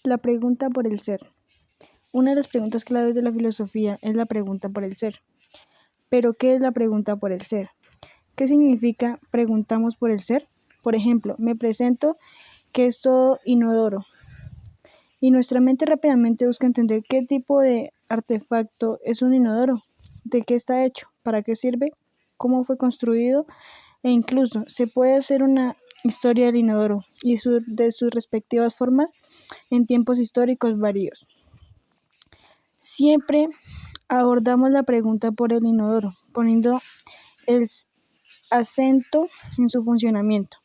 La pregunta por el ser. Una de las preguntas claves de la filosofía es la pregunta por el ser. ¿Pero qué es la pregunta por el ser? ¿Qué significa preguntamos por el ser? Por ejemplo, me presento que es todo inodoro. Y nuestra mente rápidamente busca entender qué tipo de artefacto es un inodoro, de qué está hecho, para qué sirve, cómo fue construido, e incluso se puede hacer una historia del inodoro y de sus respectivas formas en tiempos históricos varios. Siempre abordamos la pregunta por el inodoro, poniendo el acento en su funcionamiento.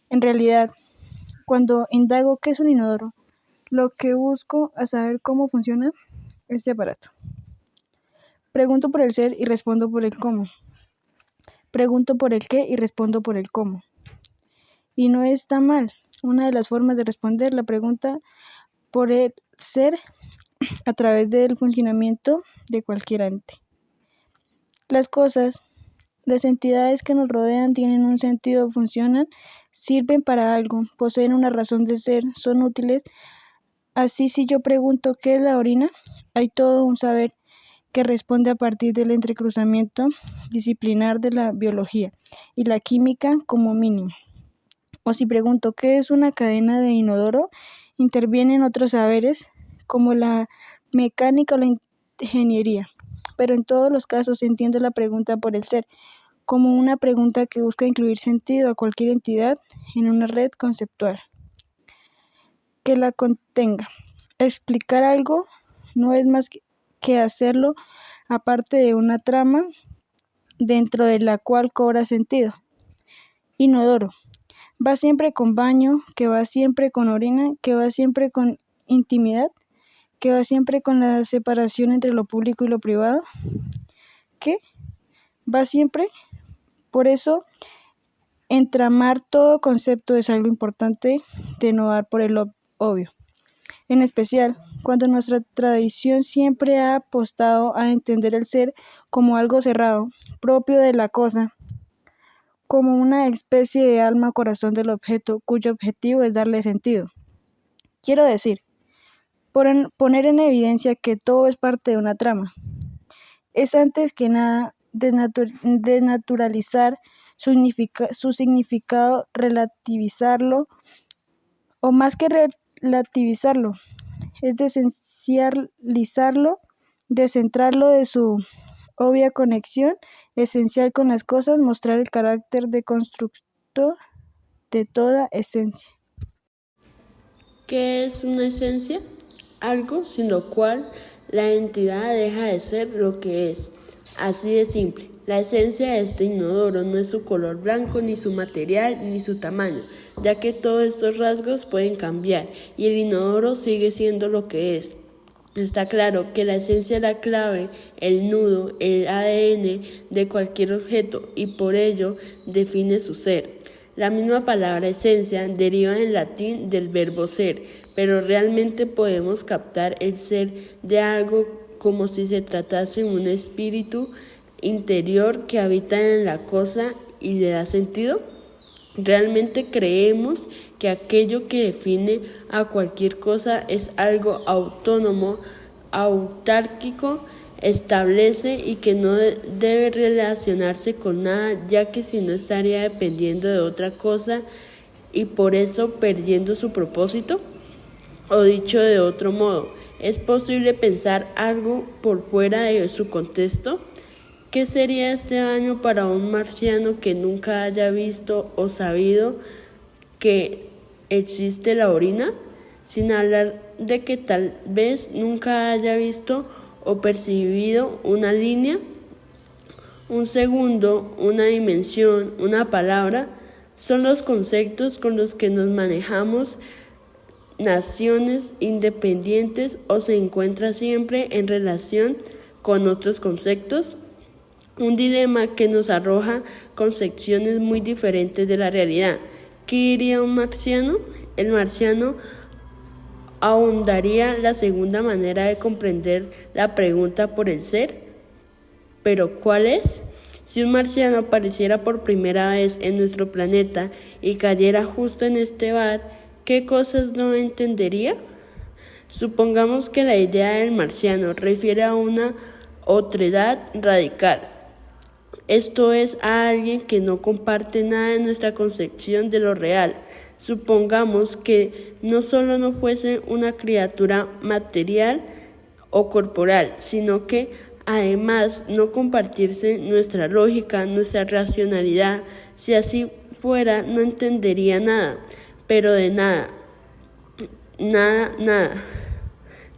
En realidad, cuando indago qué es un inodoro, lo que busco es saber cómo funciona este aparato. Pregunto por el ser y respondo por el cómo. Pregunto por el qué y respondo por el cómo. Y no está mal. Una de las formas de responder la pregunta por el ser a través del funcionamiento de cualquier ente. Las cosas, las entidades que nos rodean tienen un sentido, funcionan, sirven para algo, poseen una razón de ser, son útiles. Así, si yo pregunto ¿qué es la orina?, hay todo un saber que responde a partir del entrecruzamiento disciplinar de la biología y la química como mínimo. O si pregunto ¿qué es una cadena de inodoro?, intervienen otros saberes como la mecánica o la ingeniería. Pero en todos los casos entiendo la pregunta por el ser como una pregunta que busca incluir sentido a cualquier entidad en una red conceptual que la contenga. Explicar algo no es más que hacerlo aparte de una trama dentro de la cual cobra sentido. Inodoro. Va siempre con baño, que va siempre con orina, que va siempre con intimidad, que va siempre con la separación entre lo público y lo privado. ¿Qué? Va siempre. Por eso, entramar todo concepto es algo importante de no dar por el obvio. En especial, cuando nuestra tradición siempre ha apostado a entender el ser como algo cerrado, propio de la cosa, como una especie de alma o corazón del objeto, cuyo objetivo es darle sentido. Quiero decir, poner en evidencia que todo es parte de una trama. Es antes que nada desnaturalizar su significado, relativizarlo, o más que relativizarlo, es desesencializarlo, descentrarlo de su obvia conexión esencial con las cosas, mostrar el carácter de constructor de toda esencia. ¿Qué es una esencia? Algo sin lo cual la entidad deja de ser lo que es. Así de simple. La esencia de este inodoro no es su color blanco, ni su material, ni su tamaño, ya que todos estos rasgos pueden cambiar y el inodoro sigue siendo lo que es. Está claro que la esencia es la clave, el nudo, el ADN de cualquier objeto y por ello define su ser. La misma palabra esencia deriva en latín del verbo ser, pero realmente podemos captar el ser de algo como si se tratase de un espíritu interior que habita en la cosa y le da sentido. ¿Realmente creemos que aquello que define a cualquier cosa es algo autónomo, autárquico, establece y que no debe relacionarse con nada, ya que si no estaría dependiendo de otra cosa y por eso perdiendo su propósito? O dicho de otro modo, ¿es posible pensar algo por fuera de su contexto? ¿Qué sería este baño para un marciano que nunca haya visto o sabido que existe la orina? Sin hablar de que tal vez nunca haya visto o percibido una línea, un segundo, una dimensión, una palabra. Son los conceptos con los que nos manejamos naciones independientes o se encuentra siempre en relación con otros conceptos. Un dilema que nos arroja concepciones muy diferentes de la realidad. ¿Qué diría un marciano? El marciano ahondaría la segunda manera de comprender la pregunta por el ser. ¿Pero cuál es? Si un marciano apareciera por primera vez en nuestro planeta y cayera justo en este bar, ¿qué cosas no entendería? Supongamos que la idea del marciano refiere a una otredad radical. Esto es, a alguien que no comparte nada de nuestra concepción de lo real. Supongamos que no solo no fuese una criatura material o corporal, sino que además no compartiese nuestra lógica, nuestra racionalidad. Si así fuera, no entendería nada, pero de nada.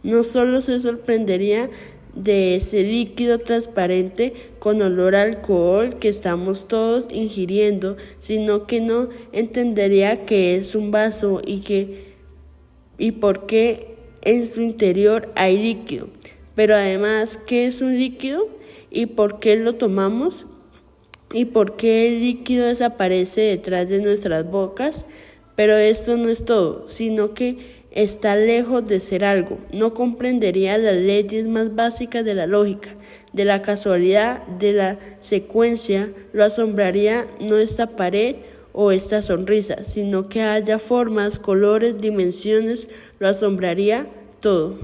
No solo se sorprendería de ese líquido transparente con olor a alcohol que estamos todos ingiriendo, sino que no entendería que es un vaso y por qué en su interior hay líquido. Pero además, ¿qué es un líquido? ¿Y por qué lo tomamos? ¿Y por qué el líquido desaparece detrás de nuestras bocas? Pero esto no es todo, sino que está lejos de ser algo. No comprendería las leyes más básicas de la lógica, de la casualidad, de la secuencia. Lo asombraría no esta pared o esta sonrisa, sino que haya formas, colores, dimensiones. Lo asombraría todo.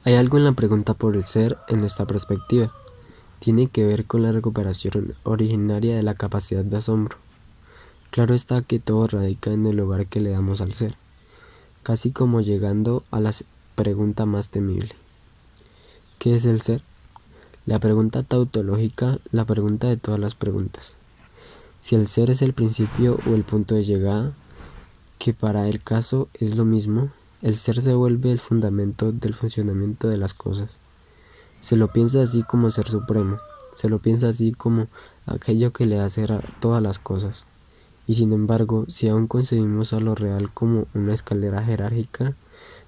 Hay algo en la pregunta por el ser en esta perspectiva. Tiene que ver con la recuperación originaria de la capacidad de asombro. Claro está que todo radica en el lugar que le damos al ser, casi como llegando a la pregunta más temible. ¿Qué es el ser? La pregunta tautológica, la pregunta de todas las preguntas. Si el ser es el principio o el punto de llegada, que para el caso es lo mismo, el ser se vuelve el fundamento del funcionamiento de las cosas. Se lo piensa así como ser supremo, se lo piensa así como aquello que le da ser a todas las cosas. Y sin embargo, si aún concebimos a lo real como una escalera jerárquica,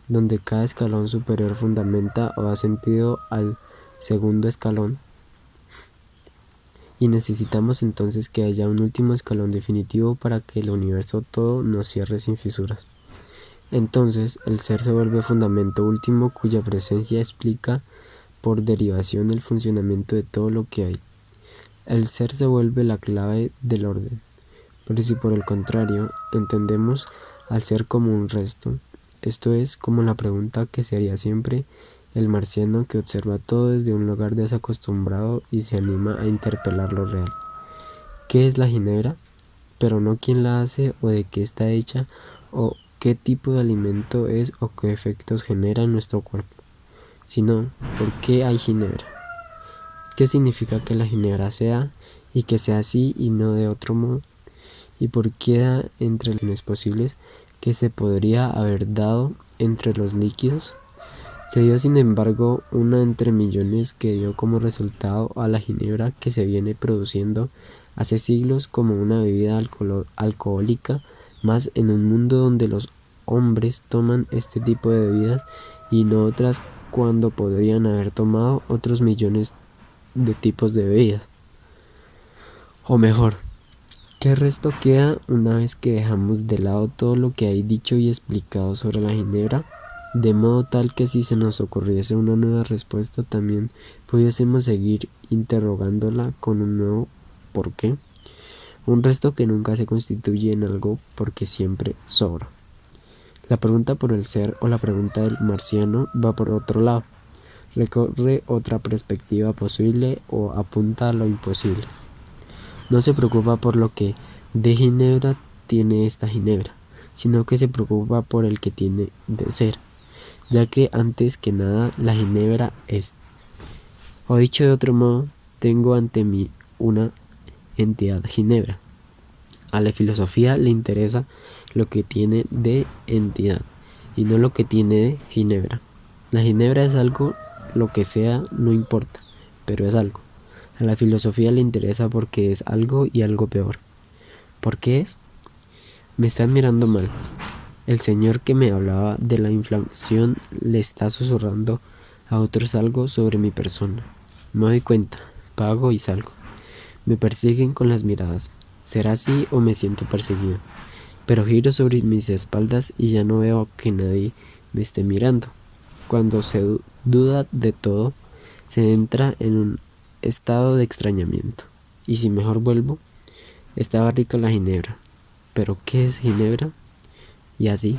donde cada escalón superior fundamenta o da sentido al segundo escalón, y necesitamos entonces que haya un último escalón definitivo para que el universo todo nos cierre sin fisuras. Entonces, el ser se vuelve fundamento último cuya presencia explica por derivación el funcionamiento de todo lo que hay. El ser se vuelve la clave del orden. Pero si por el contrario entendemos al ser como un resto, esto es como la pregunta que se haría siempre el marciano que observa todo desde un lugar desacostumbrado y se anima a interpelar lo real. ¿Qué es la ginebra? Pero no quién la hace o de qué está hecha o qué tipo de alimento es o qué efectos genera en nuestro cuerpo, sino por qué hay ginebra. ¿Qué significa que la ginebra sea y que sea así y no de otro modo? ¿Y por qué da entre los posibles que se podría haber dado entre los líquidos? Se dio sin embargo una entre millones que dio como resultado a la ginebra que se viene produciendo hace siglos como una bebida alcohólica, más en un mundo donde los hombres toman este tipo de bebidas y no otras cuando podrían haber tomado otros millones de tipos de bebidas. O mejor, ¿qué resto queda una vez que dejamos de lado todo lo que hay dicho y explicado sobre la ginebra? De modo tal que si se nos ocurriese una nueva respuesta también pudiésemos seguir interrogándola con un nuevo ¿por qué? Un resto que nunca se constituye en algo porque siempre sobra. La pregunta por el ser o la pregunta del marciano va por otro lado, recorre otra perspectiva posible o apunta a lo imposible. No se preocupa por lo que de ginebra tiene esta ginebra, sino que se preocupa por el que tiene de ser, ya que antes que nada la ginebra es. O dicho de otro modo, tengo ante mí una entidad ginebra. A la filosofía le interesa lo que tiene de entidad y no lo que tiene de ginebra. La ginebra es algo, lo que sea no importa, pero es algo. A la filosofía le interesa porque es algo y algo peor. ¿Por qué es? Me están mirando mal. El señor que me hablaba de la inflación le está susurrando a otros algo sobre mi persona. Me doy cuenta, pago y salgo. Me persiguen con las miradas. ¿Será así o me siento perseguido? Pero giro sobre mis espaldas y ya no veo que nadie me esté mirando. Cuando se duda de todo, se entra en un estado de extrañamiento. Y si mejor vuelvo, estaba rica la ginebra. ¿Pero qué es ginebra? Y así.